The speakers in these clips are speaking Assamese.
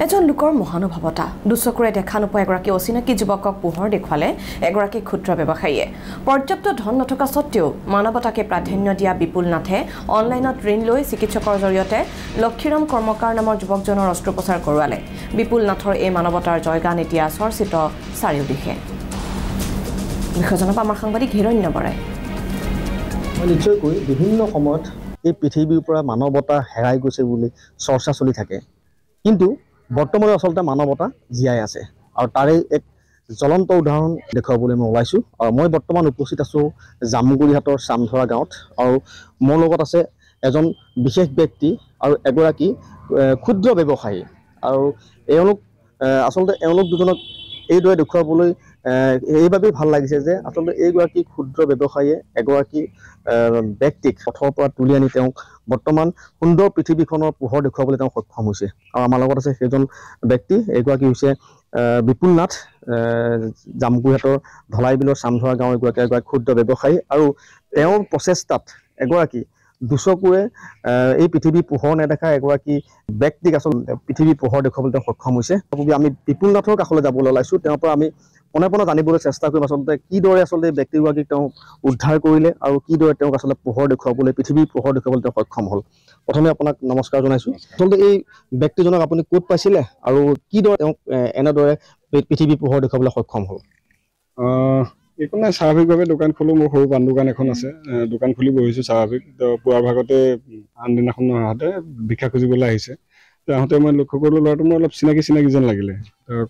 এজন লোকৰ মহানুভৱতা দুচকুৰে দেখা নোপোৱা এগৰাকী অচিনাকি যুৱকক পোহৰ দেখুৱালে এগৰাকী ক্ষুদ্ৰ ব্যৱসায়ীয়ে পৰ্যাপ্ত ধন নথকা সত্ত্বেও মানৱতাকে প্ৰাধান্য দিয়া বিপুল নাথে অনলাইনত ঋণ লৈ চিকিৎসকৰ জৰিয়তে লক্ষীৰাম কৰ্মকাৰ নামৰ যুৱকজনৰ অস্ত্ৰোপচাৰ কৰোৱালে বিপুল নাথৰ এই মানৱতাৰ জয়গান এতিয়া চৰ্চিত চাৰিওদিশে বিষয়জনক আমাৰ সাংবাদিক হিৰণ্য বৰাই নিশ্চয়কৈ বিভিন্ন সময়ত এই পৃথিৱীৰ পৰা মানৱতা হেৰাই গৈছে বুলি চৰ্চা চলি থাকে কিন্তু বৰ্তমানে আচলতে মানৱতা জীয়াই আছে আৰু তাৰে এক জ্বলন্ত উদাহৰণ দেখুৱাবলৈ মই ওলাইছোঁ আৰু মই বৰ্তমান উপস্থিত আছোঁ জামুগুৰিহাটৰ চামধৰা গাঁৱত আৰু মোৰ লগত আছে এজন বিশেষ ব্যক্তি আৰু এগৰাকী ক্ষুদ্ৰ ব্যৱসায়ী আৰু আচলতে এওঁলোক দুজনক এইদৰে দেখুৱাবলৈ এইবাবেই ভাল লাগিছে যে আচলতে এইগৰাকী ক্ষুদ্ৰ ব্যৱসায়ীয়ে এগৰাকী ব্যক্তিক পথৰ পৰা তুলি আনি তেওঁক বৰ্তমান সুন্দৰ পৃথিৱীখনৰ পোহৰ দেখুৱাবলৈ তেওঁ সক্ষম হৈছে আৰু আমাৰ লগত আছে সেইজন ব্যক্তি এইগৰাকী হৈছে বিপুল নাথ জামুগুৰিহাটৰ ধলাইবিলৰ চামধৰা গাঁৱৰ এগৰাকী ক্ষুদ্ৰ ব্যৱসায়ী আৰু তেওঁৰ প্ৰচেষ্টাত এগৰাকী দুচকুৰে এই পৃথিৱীৰ পোহৰ নেদেখা এগৰাকী ব্যক্তিক আচলতে পৃথিৱীৰ পোহৰ দেখুৱাবলৈ তেওঁ সক্ষম হৈছে আমি বিপুল নাথৰ কাষলৈ যাবলৈ ওলাইছোঁ তেওঁৰ পৰা আমি পোনে জানিবলৈ চেষ্টা কৰিম আচলতে কিদৰে আচলতে ব্যক্তিগৰাকীক তেওঁ উদ্ধাৰ কৰিলে আৰু কিদৰে তেওঁক আচলতে পোহৰ দেখুৱাবলৈ পৃথিৱীৰ পোহৰ দেখুৱাবলৈ তেওঁ সক্ষম হ'ল প্ৰথমে আপোনাক নমস্কাৰ জনাইছোঁ আচলতে এই ব্যক্তিজনক আপুনি ক'ত পাইছিলে আৰু কিদৰে তেওঁক এনেদৰে পৃথিৱীৰ পোহৰ দেখুৱাবলৈ সক্ষম হ'ল একো নাই স্বাভাৱিকভাৱে দোকান খোলোঁ মোৰ সৰু পাণ দোকান এখন আছে দোকান খুলি বহিছোঁ স্বাভাৱিক পুৱাৰ ভাগতে আন দিনাখন অহাতে ভিক্ষা খুজিবলৈ আহিছে আহোঁতে মই লক্ষ্য কৰিলোঁ ল'ৰাটো মোৰ অলপ চিনাকি যেন লাগিলে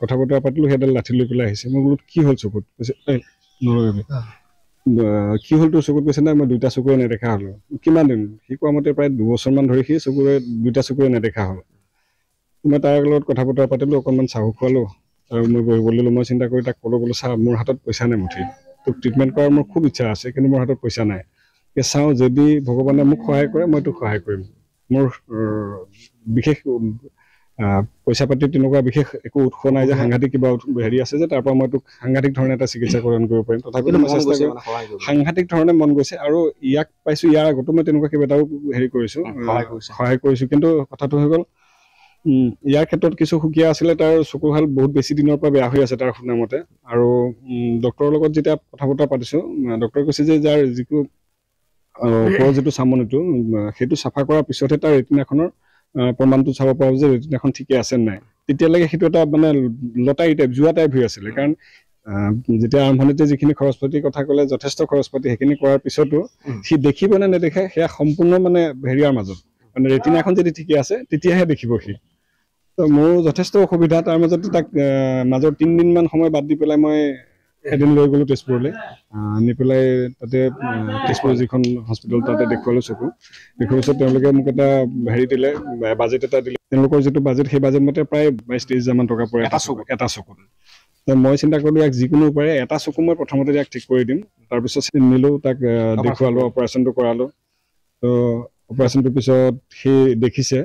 কথা বতৰা পাতিলোঁ সেইডাল লাঠি লৈ পেলাই আহিছে মই বোলো কি হ'ল চকুত কৈছে নৰবি কি হ'ল তোৰ চকুত কৈছে নাই মই দুটা চকুৰে নেদেখা হ'লোঁ কিমান দিন সি কোৱা মতে প্ৰায় 2 বছৰমান ধৰি সি দুটা চকুৰে নেদেখা হ'ল মই তাৰ লগত কথা বতৰা পাতিলোঁ অকণমান চাহু খোৱালোঁ আৰু মই বহিবলৈ ল'লোঁ মই চিন্তা কৰি তাক ক'লোঁ বোলো চাহ মোৰ হাতত পইচা নাই মুঠি তোক ট্ৰিটমেণ্ট কৰাৰ মোৰ খুব ইচ্ছা আছে কিন্তু মোৰ হাতত পইচা নাই চাওঁ যদি ভগৱানে মোক সহায় কৰে মই তোক সহায় কৰিম মোৰ বিশেষ পইচা পাতি তেনেকুৱা বিশেষ একো উৎস নাই যে সাংঘাতিক কিবা হেৰি আছে যে তাৰ পৰা মই তোক সাংঘাতিক ধৰণে এটা চিকিৎসা প্ৰদান কৰিব পাৰিম তথাপিতো মই চেষ্টা কৰিম সাংঘাতিক ধৰণে মন গৈছে আৰু ইয়াক পাইছোঁ ইয়াৰ আগতো মই তেনেকুৱা কেইবাটাও হেৰি কৰিছোঁ সহায় কৰিছোঁ কিন্তু কথাটো হৈ গ'ল ইয়াৰ ক্ষেত্ৰত কিছু সুকীয়া আছিলে তাৰ চকুহাল বহুত বেছি দিনৰ পৰা বেয়া হৈ আছে তাৰ শুনামতে আৰু ডক্টৰৰ লগত যেতিয়া কথা বতৰা পাতিছোঁ ডক্টৰে কৈছে যে যাৰ যিটো ওপৰৰ যিটো চামনিটো সেইটো চাফা কৰাৰ পিছতহে তাৰ ৰেটিনাখনৰ প্ৰমাণটো চাব পৰা যে ৰেটিনাখন ঠিকে আছে নাই তেতিয়ালৈকে সেইটো এটা মানে লটাৰী টাইপ যোৱা টাইপ হৈ আছিলে কাৰণ যেতিয়া আৰম্ভণিতে যিখিনি খৰচ পাতিৰ কথা ক'লে যথেষ্ট খৰচ পাতি সেইখিনি কৰাৰ পিছতো সি দেখিব নে নেদেখে সেয়া সম্পূৰ্ণ মানে হেৰিয়াৰ মাজত মানে ৰেটিনাখন যদি ঠিকে আছে তেতিয়াহে দেখিব সি তো মোৰ যথেষ্ট অসুবিধা তাৰ মাজতে তাক মাজৰ 3 দিনমান সময় বাদ দি পেলাই মই এদিন লৈ গ'লোঁ তেজপুৰলৈ নি পেলাই তাতে তেজপুৰ যিখন হস্পিটেল তাতে দেখুৱালোঁ চকু দেখুৱাৰ পিছত তেওঁলোকে মোক এটা হেৰি দিলে বাজেট এটা দিলে তেওঁলোকৰ যিটো বাজেট সেই বাজেট মতে প্ৰায় 22-23 হাজাৰমান টকা পৰে এটা চকুত মই চিন্তা কৰিলোঁ ইয়াক যিকোনো উপায়ে এটা চকু মই প্ৰথমতে ইয়াক ঠিক কৰি দিম তাৰপিছত নিলোঁ তাক দেখুৱালোঁ অপাৰেশ্যনটো কৰালোঁ তো অপাৰেশ্যনটোৰ পিছত সি দেখিছে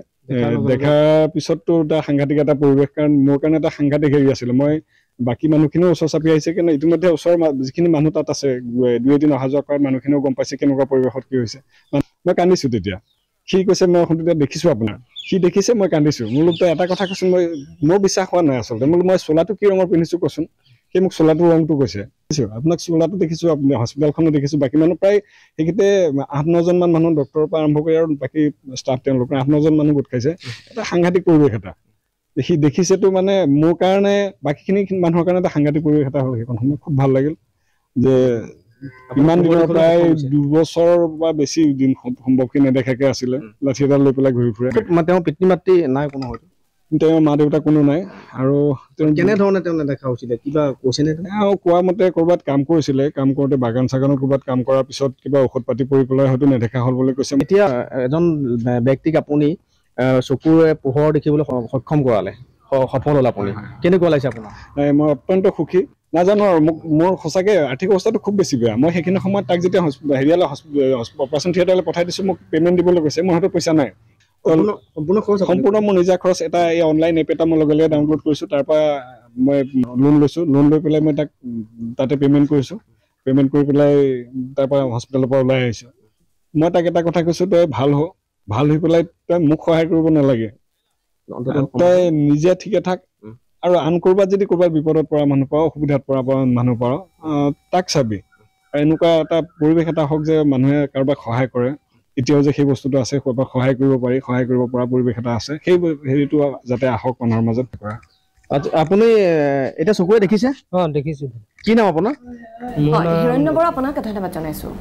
দেখাৰ পিছততো এটা সাংঘাতিক এটা পৰিৱেশ কাৰণ মোৰ কাৰণে এটা সাংঘাতিক হেৰি আছিলে মই বাকী মানুহখিনিও ওচৰ চাপি আহিছে কিন্তু ইতিমধ্যে ওচৰৰ যিখিনি মানুহ তাত আছে 2-এদিন অহা যোৱা কৰা মানুহখিনিও গম পাইছে কেনেকুৱা পৰিৱেশত কি হৈছে মই কান্দিছোঁ তেতিয়া সি কৈছে মই তেতিয়া দেখিছোঁ আপোনাৰ সি দেখিছে মই কান্দিছোঁ মোৰ লোক এটা কথা কৈছোঁ মোৰ বিশ্বাস হোৱা নাই আচলতে মই চোলাটো কি ৰঙৰ পিন্ধিছোঁ কচোন সেই মোক চোলাটোৰ ৰংটো কৈছে আপোনাক চোলাটো দেখিছোঁ আপুনি হস্পিটেলখনো দেখিছোঁ বাকী মানুহ প্ৰায় সেইকেইতে 8-9জনমান মানুহ ডক্টৰৰ পৰা আৰম্ভ কৰি আৰু বাকী ষ্টাফ তেওঁলোকৰ 8-9জন মানুহ গোট খাইছে এটা সাংঘাতিক পৰিৱেশ এটা সি দেখিছেতো মানে মোৰ কাৰণে বাকীখিনি মানুহৰ কাৰণে এটা সাংঘাতিক পৰিৱেশ এটা হ'ল সেইখন সময় খুব ভাল লাগিল যে ইমান দিনৰ প্ৰায় 2 বছৰ বা বেছি দিন সম্ভৱখিনি নেদেখাকে আছিলে লাঠি এডাল লৈ পেলাই ঘূৰি ফুৰে তেওঁৰ পিতৃ মাতৃ নাই কোনো হয়তো তেওঁৰ মা দেউতা কোনো নাই আৰু কেনেধৰণে তেওঁ নেদেখা হৈছিলে কিবা কৈছেনে কোৱা মতে ক'ৰবাত কাম কৰিছিলে কাম কৰোঁতে বাগান চাগানত ক'ৰবাত কাম কৰাৰ পিছত কিবা ঔষধ পাতি পৰি পেলাই হয়তো নেদেখা হ'ল বুলি কৈছে এতিয়া এজন ব্যক্তিক আপুনি চকুৰে পোহৰ দেখিবলৈ সক্ষম কৰালে সফল হ'ল আপুনি কেনেকুৱা লাগিছে আপোনাৰ মই অত্যন্ত সুখী নাজানো আৰু মোৰ সঁচাকৈ আৰ্থিক অৱস্থাটো খুব বেছি বেয়া মই সেইখিনি সময়ত তাক যেতিয়া হেৰিয়ালৈ অপাৰেশ্যন থিয়েটাৰলৈ পঠাই দিছোঁ মোক পে'মেণ্ট দিবলৈ কৈছে মোৰ হাতত পইচা নাই সম্পূৰ্ণ মোৰ নিজা খৰচ এটা এই অনলাইন এপ এটা মই লগে লগে ডাউনলোড কৰিছোঁ তাৰ পৰা মই লোন লৈছোঁ লোন লৈ পেলাই মই তাক তাতে পে'মেণ্ট কৰিছোঁ পে'মেণ্ট কৰি পেলাই তাৰ পৰা হস্পিটেলৰ পৰা ওলাই আহিছোঁ মই তাক এটা কথা কৈছোঁ তই ভাল হৈ পেলাই তই মোক সহায় কৰিব নালাগে তই নিজে ঠিকে থাক আৰু আন ক'ৰবাত যদি ক'ৰবাত বিপদত পৰা মানুহ পাওঁ অসুবিধাত পৰা মানুহ পাওঁ তাক চাবি আৰু এনেকুৱা এটা পৰিৱেশ এটা হওক যে মানুহে কাৰোবাক সহায় কৰে এতিয়াও যে সেই বস্তুটো আছে ক'ৰবাত সহায় কৰিব পাৰি সহায় কৰিব পৰা পৰিৱেশ এটা আছে সেই হেৰিটো যাতে আহক মানুহৰ মাজত কৰা আপুনি এতিয়া চকুৰে দেখিছে দেখিছোঁ কি নাম আপোনাৰ হিৰণ্য বৰা আপোনাক ধন্যবাদ জনাইছোঁ